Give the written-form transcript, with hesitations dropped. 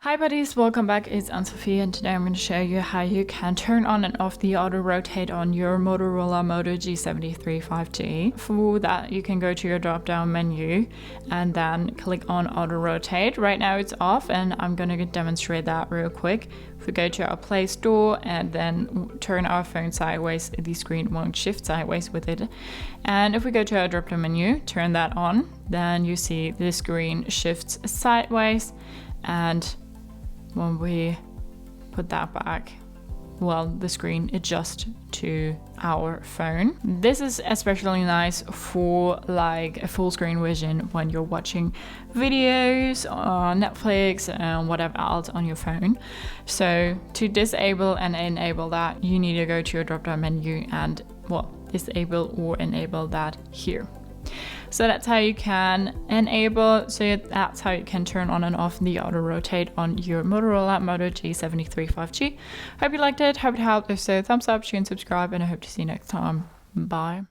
Hi buddies, welcome back. It's Anne-Sophie and today I'm going to show you how you can turn on and off the auto rotate on your Motorola Moto G73 5G. For that you can go to your drop down menu and then click on auto rotate. Right now it's off and I'm going to demonstrate that real quick. If we go to our Play Store and then turn our phone sideways, the screen won't shift sideways with it. And if we go to our drop down menu, turn that on, then you see the screen shifts sideways, and when we put that back, well, the screen adjusts to our phone. This is especially nice for like a full screen vision when you're watching videos on Netflix and whatever else on your phone. So to disable and enable that, you need to go to your drop down menu and, well, disable or enable that here. So that's how you can enable, so that's how you can turn on and off the auto rotate on your Motorola Moto G73 5G. Hope you liked it, hope it helped. If so, thumbs up, share and subscribe, and I hope to see you next time. Bye.